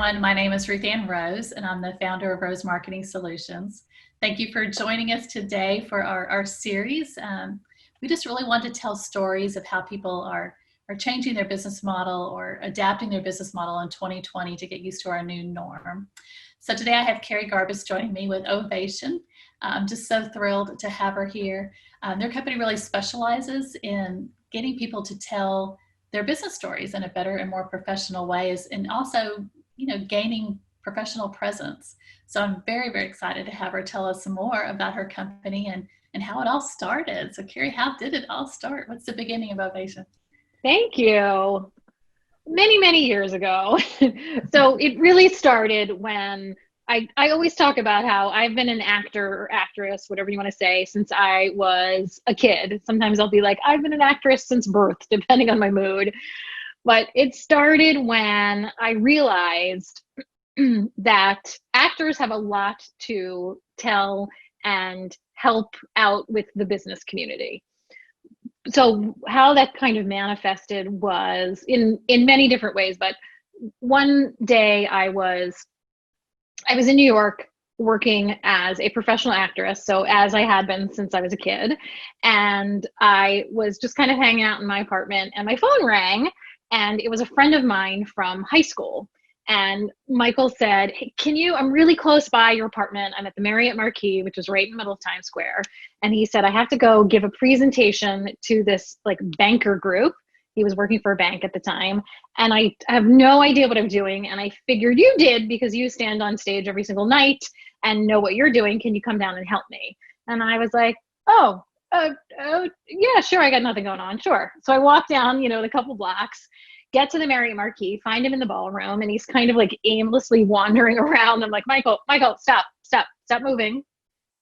everyone. My name is Ruth Ann Rose, and I'm the founder of Rose Marketing Solutions. Thank you for joining us today for our series. We just really want to tell stories of how people are changing their business model or adapting their business model in 2020 to get used to our new norm. So today I have Kerri Garbis joining me with Ovation. I'm just so thrilled to have her here. Their company really specializes in getting people to tell their business stories in a better and more professional ways, and also, gaining professional presence. So I'm very, very excited to have her tell us some more about her company and how it all started. So Kerri, how did it all start? What's the beginning of Ovation? Thank you. Many, many years ago. So it really started when I always talk about how I've been an actor or actress, whatever you want to say, since I was a kid. Sometimes I'll be like, I've been an actress since birth, depending on my mood. But it started when I realized that actors have a lot to tell and help out with the business community. So how that kind of manifested was in many different ways. But one day I was in New York working as a professional actress, so as I had been since I was a kid, and I was just kind of hanging out in my apartment, and my phone rang, and it was a friend of mine from high school. And Michael said, hey, I'm really close by your apartment. I'm at the Marriott Marquis, which is right in the middle of Times Square. And he said, I have to go give a presentation to this banker group. He was working for a bank at the time. And I have no idea what I'm doing. And I figured you did because you stand on stage every single night and know what you're doing. Can you come down and help me? And I was like, yeah, sure. I got nothing going on. Sure. So I walked down, the couple blocks, get to the Marriott Marquis, find him in the ballroom, and he's kind of aimlessly wandering around. I'm like, Michael, stop moving.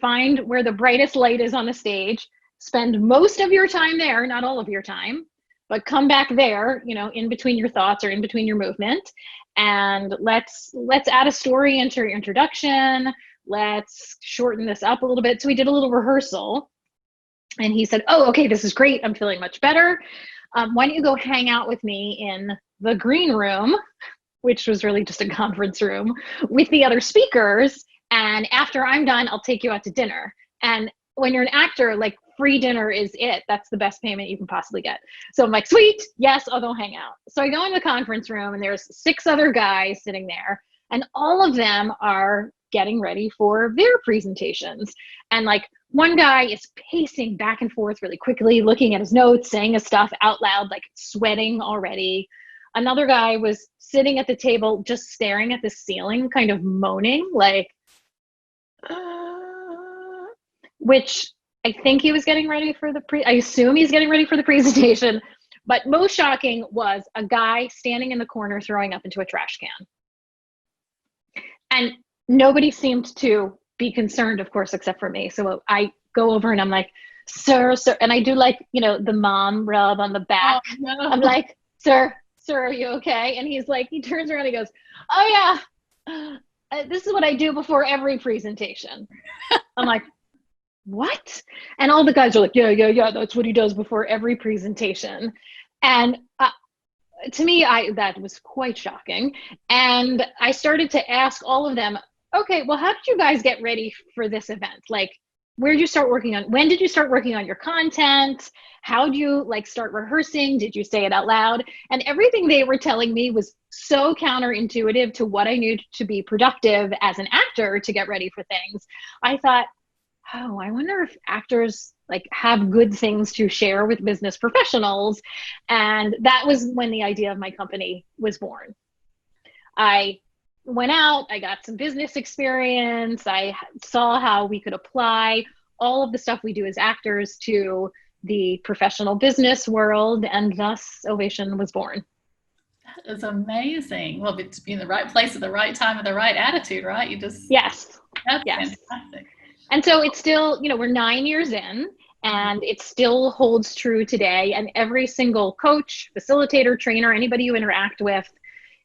Find where the brightest light is on the stage. Spend most of your time there, not all of your time, but come back there, in between your thoughts or in between your movement. And let's add a story into your introduction. Let's shorten this up a little bit. So we did a little rehearsal. And he said, oh, okay, this is great. I'm feeling much better. Why don't you go hang out with me in the green room, which was really just a conference room, with the other speakers. And after I'm done, I'll take you out to dinner. And when you're an actor, free dinner is it. That's the best payment you can possibly get. So I'm like, sweet, yes, I'll go hang out. So I go in the conference room, and there's 6 other guys sitting there, and all of them are getting ready for their presentations. And one guy is pacing back and forth really quickly, looking at his notes, saying his stuff out loud, sweating already. Another guy was sitting at the table, just staring at the ceiling, kind of moaning, which I think he was getting ready for I assume he's getting ready for the presentation. But most shocking was a guy standing in the corner throwing up into a trash can. And nobody seemed to be concerned, of course, except for me. So I go over and I'm like, sir, and I do the mom rub on the back. Oh, no. I'm like, sir, are you okay? And he's like, he turns around and he goes, oh yeah, this is what I do before every presentation. I'm like, what? And all the guys are like, yeah, that's what he does before every presentation. And to me, that was quite shocking. And I started to ask all of them, okay, well, how did you guys get ready for this event? Where did you start working on? When did you start working on your content? How do you start rehearsing? Did you say it out loud? And everything they were telling me was so counterintuitive to what I knew to be productive as an actor to get ready for things. I thought, oh, I wonder if actors have good things to share with business professionals. And that was when the idea of my company was born. I went out, I got some business experience. I saw how we could apply all of the stuff we do as actors to the professional business world, and thus Ovation was born. That is amazing. Well, to be in the right place at the right time with the right attitude, right? Yes. That's yes. Fantastic. And so it's still, we're 9 years in, and it still holds true today. And every single coach, facilitator, trainer, anybody you interact with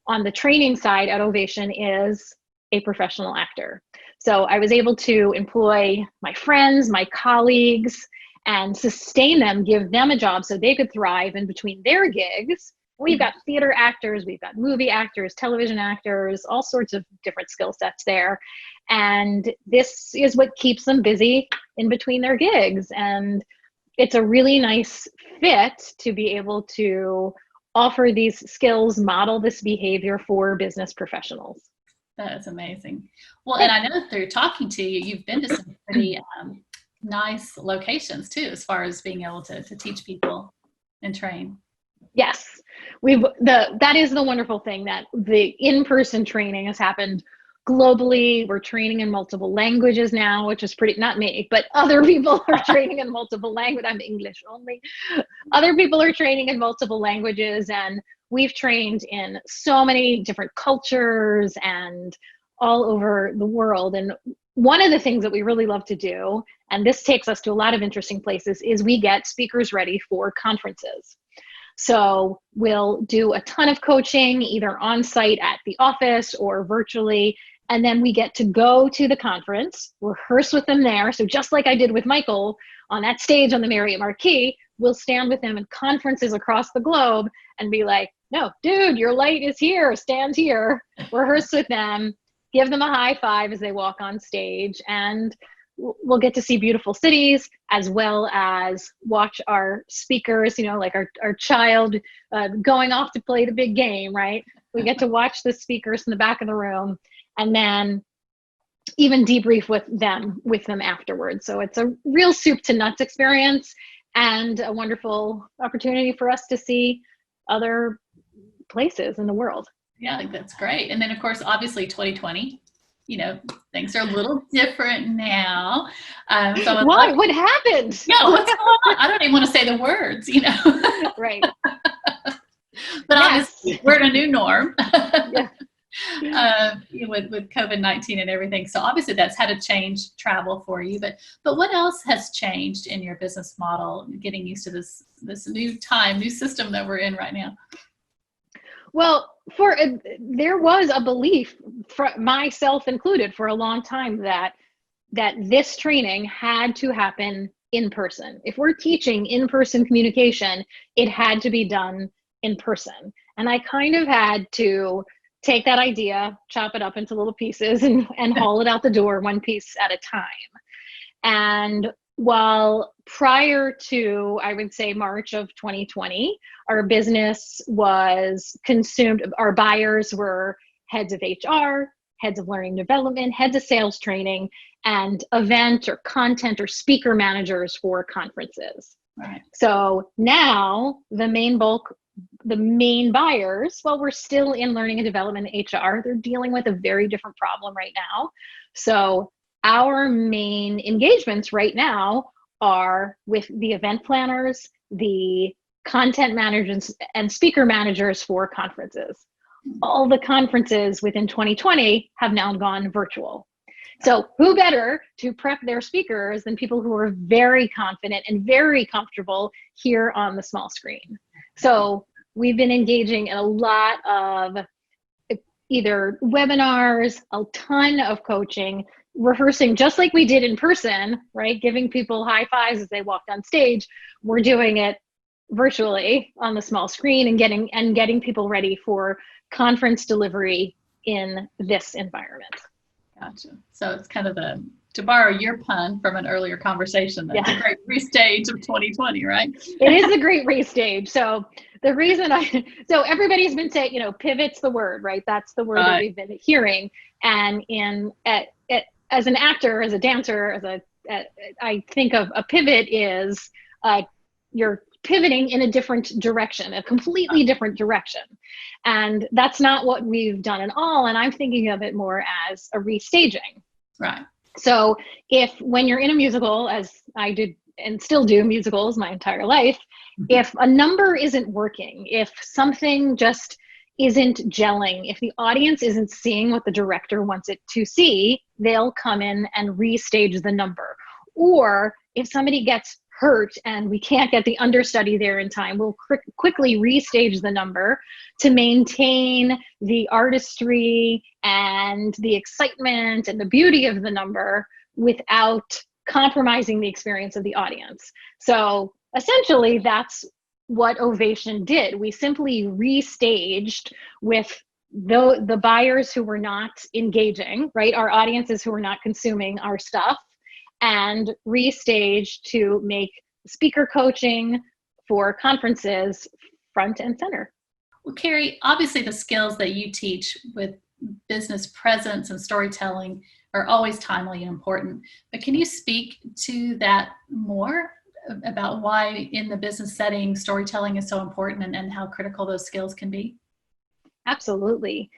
on the training side at Ovation is a professional actor. So I was able to employ my friends, my colleagues, and sustain them, give them a job so they could thrive in between their gigs, We've got theater actors, we've got movie actors, television actors, all sorts of different skill sets there. And this is what keeps them busy in between their gigs. And it's a really nice fit to be able to offer these skills, model this behavior for business professionals. That is amazing. Well, and I know through talking to you, you've been to some pretty nice locations too, as far as being able to teach people and train. Yes, that is the wonderful thing, that the in-person training has happened globally. We're training in multiple languages now, which is pretty, not me, but other people are training in multiple languages. I'm English only. Other people are training in multiple languages, and we've trained in so many different cultures and all over the world. And one of the things that we really love to do, and this takes us to a lot of interesting places, is we get speakers ready for conferences. So we'll do a ton of coaching, either on site at the office or virtually. And then we get to go to the conference, rehearse with them there. So just like I did with Michael on that stage on the Marriott Marquis, we'll stand with them in conferences across the globe and be like, no, dude, your light is here, stand here, rehearse with them, give them a high five as they walk on stage, and we'll get to see beautiful cities, as well as watch our speakers, like our child going off to play the big game, right? We get to watch the speakers in the back of the room, and then even debrief with them afterwards. So it's a real soup to nuts experience, and a wonderful opportunity for us to see other places in the world. Yeah, I think that's great. And then of course, obviously 2020, things are a little different now. So why? What happened? Yeah, what's going on? I don't even want to say the words, Right. But obviously we're in a new norm. Yeah. With COVID-19 and everything. So obviously that's had to change travel for you, but what else has changed in your business model, getting used to this new system that we're in right now? Well, there was a belief, for myself included, for a long time that this training had to happen in person. If we're teaching in-person communication, it had to be done in person. And I kind of had to take that idea, chop it up into little pieces, and haul it out the door one piece at a time. And while prior to, I would say, March of 2020, our business was consumed, our buyers were heads of HR, heads of learning development, heads of sales training, and event or content or speaker managers for conferences. Right. So now the main buyers, well, we're still in learning and development and HR, they're dealing with a very different problem right now. So our main engagements right now are with the event planners, the content managers, and speaker managers for conferences. All the conferences within 2020 have now gone virtual. So who better to prep their speakers than people who are very confident and very comfortable here on the small screen? So we've been engaging in a lot of either webinars, a ton of coaching, rehearsing just like we did in person, right? Giving people high fives as they walked on stage. We're doing it virtually on the small screen and getting people ready for conference delivery in this environment. Gotcha. So it's kind of to borrow your pun from an earlier conversation, that's a great restage of 2020, right? It is a great restage. So the reason so everybody's been saying, pivot's the word, right? That's the word that we've been hearing. And as an actor, as a dancer, I think of a pivot is you're pivoting in a different direction, a completely different direction. And that's not what we've done at all. And I'm thinking of it more as a restaging. Right. So when you're in a musical, as I did and still do musicals my entire life, if a number isn't working, if something just isn't gelling, if the audience isn't seeing what the director wants it to see, they'll come in and restage the number. Or if somebody gets hurt and we can't get the understudy there in time, we'll quickly restage the number to maintain the artistry and the excitement and the beauty of the number without compromising the experience of the audience. So essentially that's what Ovation did. We simply restaged with the buyers who were not engaging, right? Our audiences who were not consuming our stuff, and restaged to make speaker coaching for conferences front and center. Well, Kerri, obviously the skills that you teach with business presence and storytelling are always timely and important. But can you speak to that more about why in the business setting storytelling is so important and how critical those skills can be? Absolutely.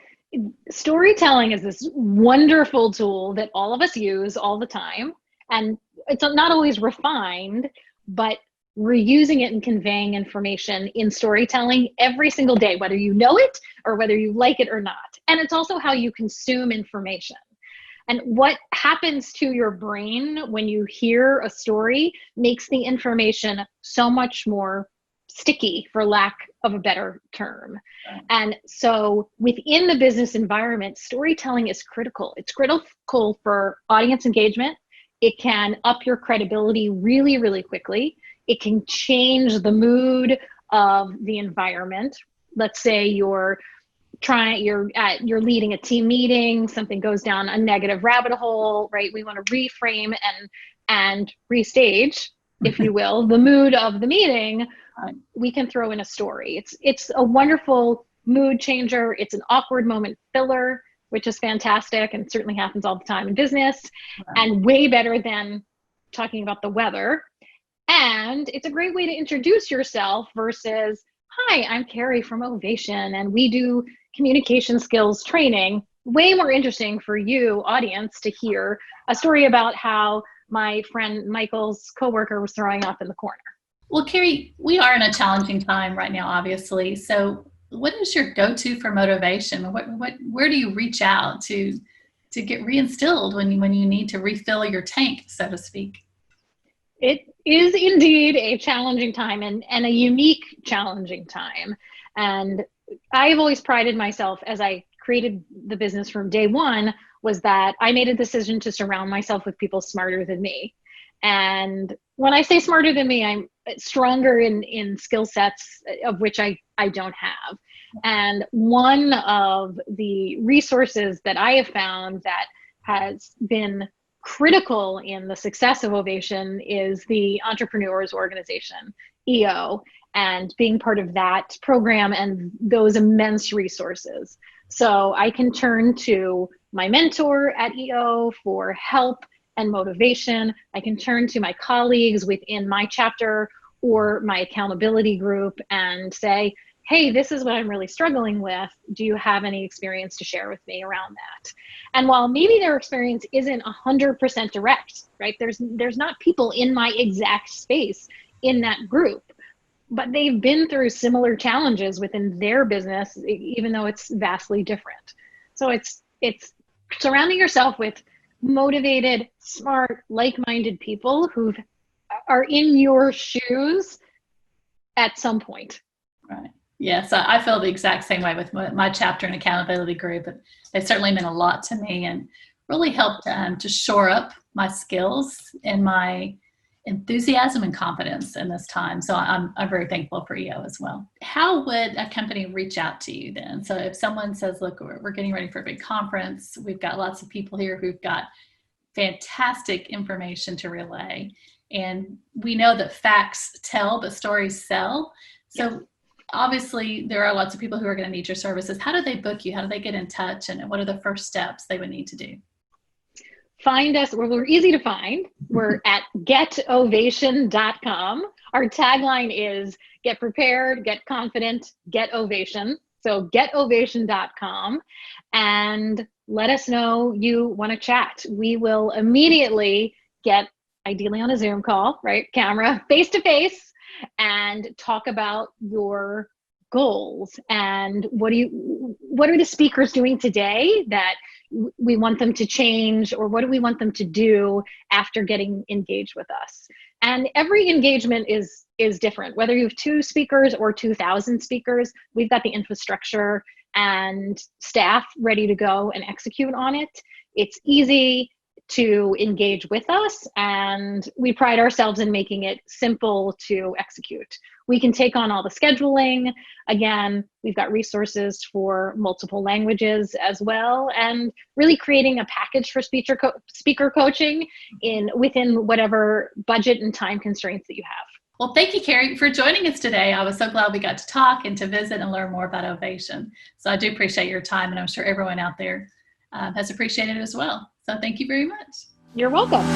Storytelling is this wonderful tool that all of us use all the time. And it's not always refined, but we're using it and conveying information in storytelling every single day, whether you know it or whether you like it or not. And it's also how you consume information. And what happens to your brain when you hear a story makes the information so much more sticky, for lack of a better term. Right. And so within the business environment, storytelling is critical. It's critical for audience engagement. It can up your credibility really, really quickly. It can change the mood of the environment. Let's say you're leading a team meeting, something goes down a negative rabbit hole, right? We want to reframe and restage, if you will, the mood of the meeting. We can throw in a story. It's a wonderful mood changer. It's an awkward moment filler, which is fantastic and certainly happens all the time in business, and way better than talking about the weather. And it's a great way to introduce yourself versus, hi, I'm Kerri from Ovation and we do communication skills training. Way more interesting for you, audience, to hear a story about how my friend Michael's coworker was throwing up in the corner. Well, Kerri, we are in a challenging time right now, obviously. So what is your go-to for motivation? Where do you reach out to get reinstilled when you need to refill your tank, so to speak? It is indeed a challenging time and a unique challenging time. And I've always prided myself, as I created the business from day one, was that I made a decision to surround myself with people smarter than me. And when I say smarter than me, I'm stronger in skill sets of which I don't have. And one of the resources that I have found that has been critical in the success of Ovation is the Entrepreneurs Organization, EO, and being part of that program and those immense resources. So I can turn to my mentor at EO for help and motivation. I can turn to my colleagues within my chapter or my accountability group and say, hey, this is what I'm really struggling with. Do you have any experience to share with me around that? And while maybe their experience isn't 100% direct, right? There's not people in my exact space in that group, but they've been through similar challenges within their business, even though it's vastly different. So it's surrounding yourself with motivated, smart, like-minded people who are in your shoes at some point. Right. Yes, I feel the exact same way with my chapter and accountability group. They certainly meant a lot to me and really helped to shore up my skills and my enthusiasm and confidence in this time. So I'm very thankful for EO as well. How would a company reach out to you then? So if someone says, look, we're getting ready for a big conference, we've got lots of people here who've got fantastic information to relay, and we know that facts tell, but stories sell. So obviously there are lots of people who are going to need your services. How do they book you? How do they get in touch? And what are the first steps they would need to do? Find us. We're easy to find. We're at getovation.com. Our tagline is get prepared, get confident, get ovation. So getovation.com and let us know you want to chat. We will immediately get, ideally on a Zoom call, right? Camera, face to face, and talk about your goals and what are the speakers doing today that we want them to change, or what do we want them to do after getting engaged with us. And every engagement is different. Whether you have 2 speakers or 2,000 speakers, we've got the infrastructure and staff ready to go and execute on it. It's easy to engage with us, and we pride ourselves in making it simple to execute. We can take on all the scheduling. Again, we've got resources for multiple languages as well, and really creating a package for speaker coaching within whatever budget and time constraints that you have. Well, thank you, Kerri, for joining us today. I was so glad we got to talk and to visit and learn more about Ovation. So I do appreciate your time, and I'm sure everyone out there has appreciated it as well. So thank you very much. You're welcome.